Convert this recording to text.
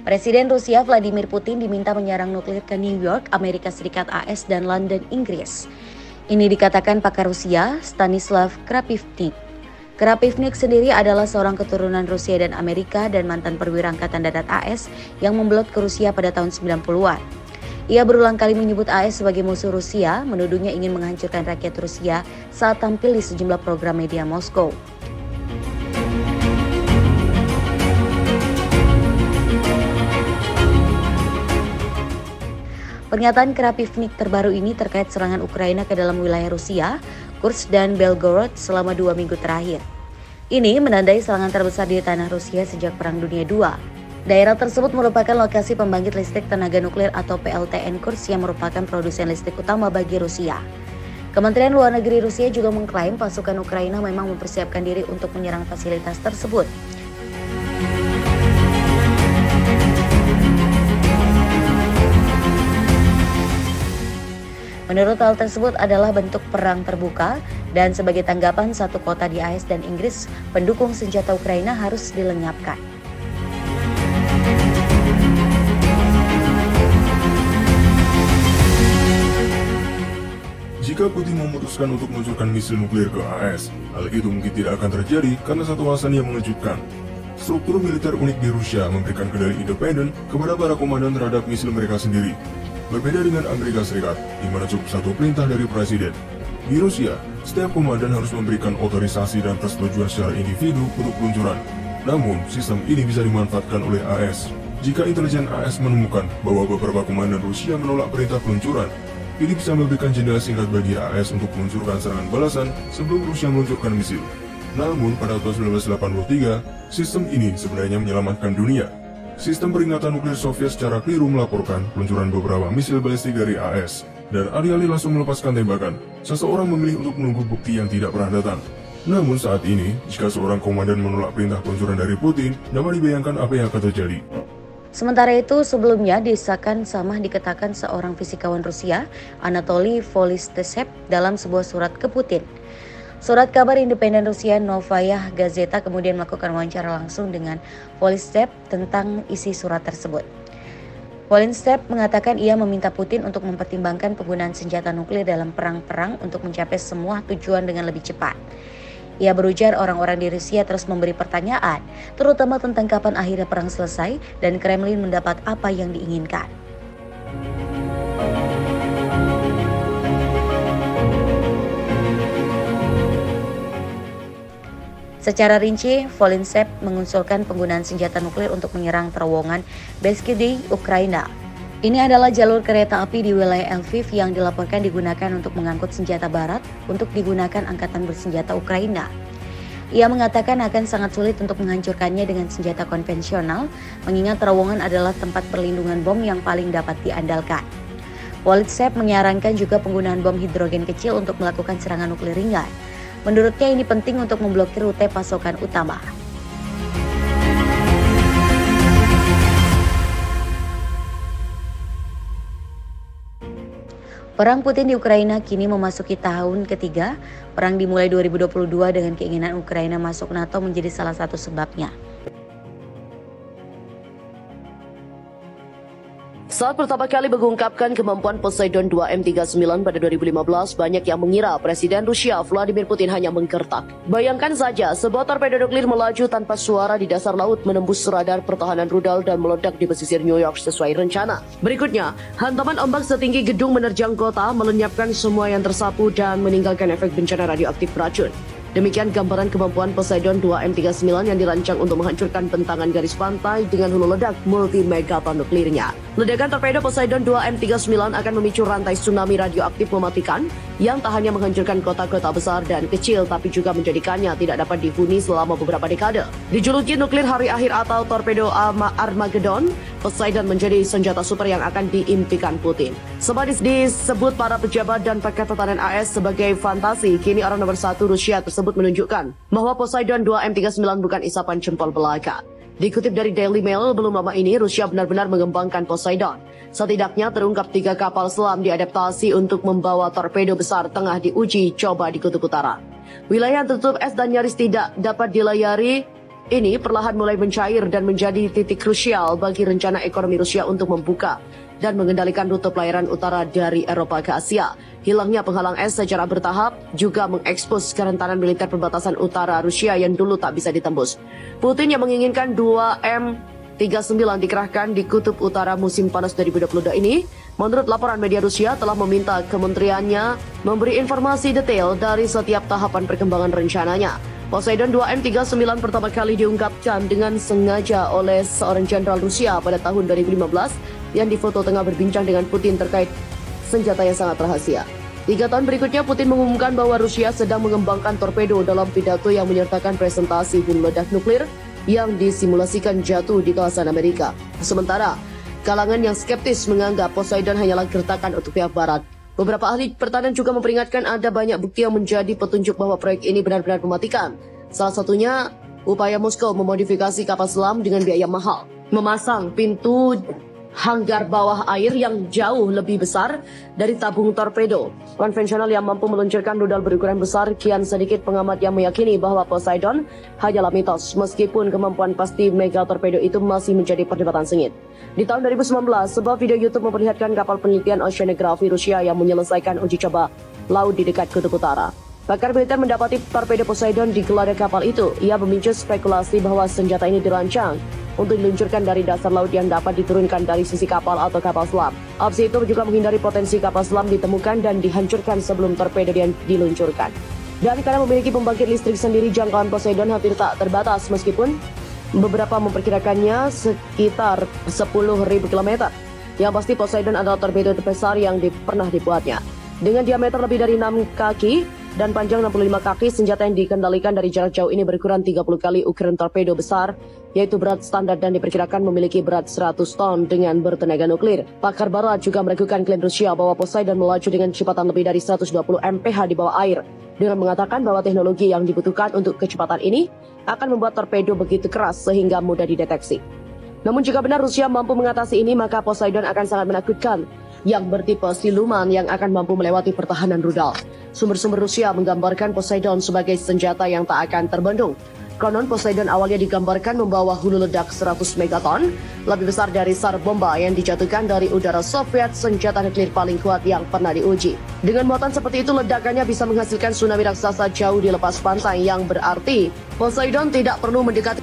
Presiden Rusia Vladimir Putin diminta menyerang nuklir ke New York, Amerika Serikat AS, dan London, Inggris. Ini dikatakan pakar Rusia, Stanislav Krapivnik. Krapivnik sendiri adalah seorang keturunan Rusia dan Amerika dan mantan perwira Angkatan Darat AS yang membelot ke Rusia pada tahun 90-an. Ia berulang kali menyebut AS sebagai musuh Rusia, menuduhnya ingin menghancurkan rakyat Rusia saat tampil di sejumlah program media Moskow. Pernyataan Krapivnik terbaru ini terkait serangan Ukraina ke dalam wilayah Rusia, Kursk dan Belgorod selama 2 minggu terakhir. Ini menandai serangan terbesar di tanah Rusia sejak Perang Dunia II. Daerah tersebut merupakan lokasi pembangkit listrik tenaga nuklir atau PLTN Kursk yang merupakan produsen listrik utama bagi Rusia. Kementerian Luar Negeri Rusia juga mengklaim pasukan Ukraina memang mempersiapkan diri untuk menyerang fasilitas tersebut. Menurut hal tersebut adalah bentuk perang terbuka dan sebagai tanggapan satu kota di AS dan Inggris, pendukung senjata Ukraina harus dilenyapkan. Jika Putin memutuskan untuk meluncurkan misil nuklir ke AS, hal itu mungkin tidak akan terjadi karena satu alasan yang mengejutkan. Struktur militer unik di Rusia memberikan kendali independen kepada para komandan terhadap misil mereka sendiri. Berbeda dengan Amerika Serikat, di mana cukup satu perintah dari presiden. Di Rusia, setiap komandan harus memberikan otorisasi dan persetujuan secara individu untuk peluncuran. Namun, sistem ini bisa dimanfaatkan oleh AS. Jika intelijen AS menemukan bahwa beberapa komandan Rusia menolak perintah peluncuran, ini bisa memberikan jendela singkat bagi AS untuk meluncurkan serangan balasan sebelum Rusia meluncurkan misil. Namun, pada tahun 1983, sistem ini sebenarnya menyelamatkan dunia. Sistem peringatan nuklir Soviet secara keliru melaporkan peluncuran beberapa misil balistik dari AS, dan alih-alih langsung melepaskan tembakan, seseorang memilih untuk menunggu bukti yang tidak pernah datang. Namun saat ini, jika seorang komandan menolak perintah peluncuran dari Putin, dapat dibayangkan apa yang akan terjadi. Sementara itu, sebelumnya desakan sama dikatakan seorang fisikawan Rusia, Anatoly Folystesev, dalam sebuah surat ke Putin. Surat kabar independen Rusia Novaya Gazeta kemudian melakukan wawancara langsung dengan Folystesev tentang isi surat tersebut. Folystesev mengatakan ia meminta Putin untuk mempertimbangkan penggunaan senjata nuklir dalam perang-perang untuk mencapai semua tujuan dengan lebih cepat. Ia berujar orang-orang di Rusia terus memberi pertanyaan, terutama tentang kapan akhirnya perang selesai dan Kremlin mendapat apa yang diinginkan. Secara rinci, Folystesev mengusulkan penggunaan senjata nuklir untuk menyerang terowongan Beskidi, Ukraina. Ini adalah jalur kereta api di wilayah Lviv yang dilaporkan digunakan untuk mengangkut senjata barat untuk digunakan angkatan bersenjata Ukraina. Ia mengatakan akan sangat sulit untuk menghancurkannya dengan senjata konvensional, mengingat terowongan adalah tempat perlindungan bom yang paling dapat diandalkan. Folystesev menyarankan juga penggunaan bom hidrogen kecil untuk melakukan serangan nuklir ringan. Menurutnya ini penting untuk memblokir rute pasokan utama. Perang Putin di Ukraina kini memasuki tahun ketiga. Perang dimulai 2022 dengan keinginan Ukraina masuk NATO menjadi salah satu sebabnya. Saat pertama kali mengungkapkan kemampuan Poseidon 2 M39 pada 2015, banyak yang mengira Presiden Rusia Vladimir Putin hanya menggertak. Bayangkan saja, sebuah torpedo nuklir melaju tanpa suara di dasar laut menembus radar pertahanan rudal dan meledak di pesisir New York sesuai rencana. Berikutnya, hantaman ombak setinggi gedung menerjang kota, melenyapkan semua yang tersapu dan meninggalkan efek bencana radioaktif beracun. Demikian gambaran kemampuan Poseidon 2 M39 yang dirancang untuk menghancurkan bentangan garis pantai dengan hulu ledak multi-megaton nuklirnya. Ledakan torpedo Poseidon 2 M39 akan memicu rantai tsunami radioaktif mematikan yang tak hanya menghancurkan kota-kota besar dan kecil, tapi juga menjadikannya tidak dapat dihuni selama beberapa dekade. Dijuluki nuklir hari akhir atau torpedo Armageddon, Poseidon menjadi senjata super yang akan diimpikan Putin. Sempat disebut para pejabat dan pakar pertahanan AS sebagai fantasi, kini orang nomor satu Rusia tersebut menunjukkan bahwa Poseidon 2 M39 bukan isapan jempol belaka. Dikutip dari Daily Mail, belum lama ini Rusia benar-benar mengembangkan Poseidon. Setidaknya terungkap 3 kapal selam diadaptasi untuk membawa torpedo besar tengah diuji coba di Kutub Utara. Wilayah yang tertutup es dan nyaris tidak dapat dilayari ini perlahan mulai mencair dan menjadi titik krusial bagi rencana ekonomi Rusia untuk membuka dan mengendalikan rute pelayaran utara dari Eropa ke Asia. Hilangnya penghalang es secara bertahap juga mengekspos kerentanan militer perbatasan utara Rusia yang dulu tak bisa ditembus. Putin yang menginginkan 2M39 dikerahkan di kutub utara musim panas 2022 ini, menurut laporan media Rusia telah meminta kementeriannya memberi informasi detail dari setiap tahapan perkembangan rencananya. Poseidon 2M39 pertama kali diungkapkan dengan sengaja oleh seorang jenderal Rusia pada tahun 2015 yang difoto tengah berbincang dengan Putin terkait senjata yang sangat rahasia. 3 tahun berikutnya, Putin mengumumkan bahwa Rusia sedang mengembangkan torpedo dalam pidato yang menyertakan presentasi bom ledak nuklir yang disimulasikan jatuh di kawasan Amerika. Sementara, kalangan yang skeptis menganggap Poseidon hanyalah gertakan untuk pihak Barat. Beberapa ahli pertahanan juga memperingatkan ada banyak bukti yang menjadi petunjuk bahwa proyek ini benar-benar mematikan. Salah satunya, upaya Moskow memodifikasi kapal selam dengan biaya mahal, memasang pintu hanggar bawah air yang jauh lebih besar dari tabung torpedo konvensional yang mampu meluncurkan rudal berukuran besar. Kian sedikit pengamat yang meyakini bahwa Poseidon hanyalah mitos, meskipun kemampuan pasti mega torpedo itu masih menjadi perdebatan sengit. Di tahun 2019, sebuah video YouTube memperlihatkan kapal penelitian oceanografi Rusia yang menyelesaikan uji coba laut di dekat kutub utara. Pakar militer mendapati torpedo Poseidon di geladak kapal itu. Ia memicu spekulasi bahwa senjata ini dirancang untuk diluncurkan dari dasar laut yang dapat diturunkan dari sisi kapal atau kapal selam. Opsi itu juga menghindari potensi kapal selam ditemukan dan dihancurkan sebelum torpedo diluncurkan. Dan karena memiliki pembangkit listrik sendiri, jangkauan Poseidon hampir tak terbatas, meskipun beberapa memperkirakannya sekitar 10.000 km. Yang pasti Poseidon adalah torpedo terbesar yang pernah dibuatnya. Dengan diameter lebih dari 6 kaki dan panjang 65 kaki, senjata yang dikendalikan dari jarak jauh ini berukuran 30 kali ukuran torpedo besar, yaitu berat standar dan diperkirakan memiliki berat 100 ton dengan bertenaga nuklir. Pakar Barat juga meragukan klaim Rusia bahwa Poseidon melaju dengan kecepatan lebih dari 120 mph di bawah air, dengan mengatakan bahwa teknologi yang dibutuhkan untuk kecepatan ini akan membuat torpedo begitu keras sehingga mudah dideteksi. Namun jika benar Rusia mampu mengatasi ini, maka Poseidon akan sangat menakutkan, yang bertipe siluman yang akan mampu melewati pertahanan rudal. Sumber-sumber Rusia menggambarkan Poseidon sebagai senjata yang tak akan terbendung. Konon Poseidon awalnya digambarkan membawa hulu ledak 100 megaton, lebih besar dari SAR bomba yang dijatuhkan dari udara Soviet, senjata nuklir paling kuat yang pernah diuji. Dengan muatan seperti itu, ledakannya bisa menghasilkan tsunami raksasa jauh di lepas pantai, yang berarti Poseidon tidak perlu mendekati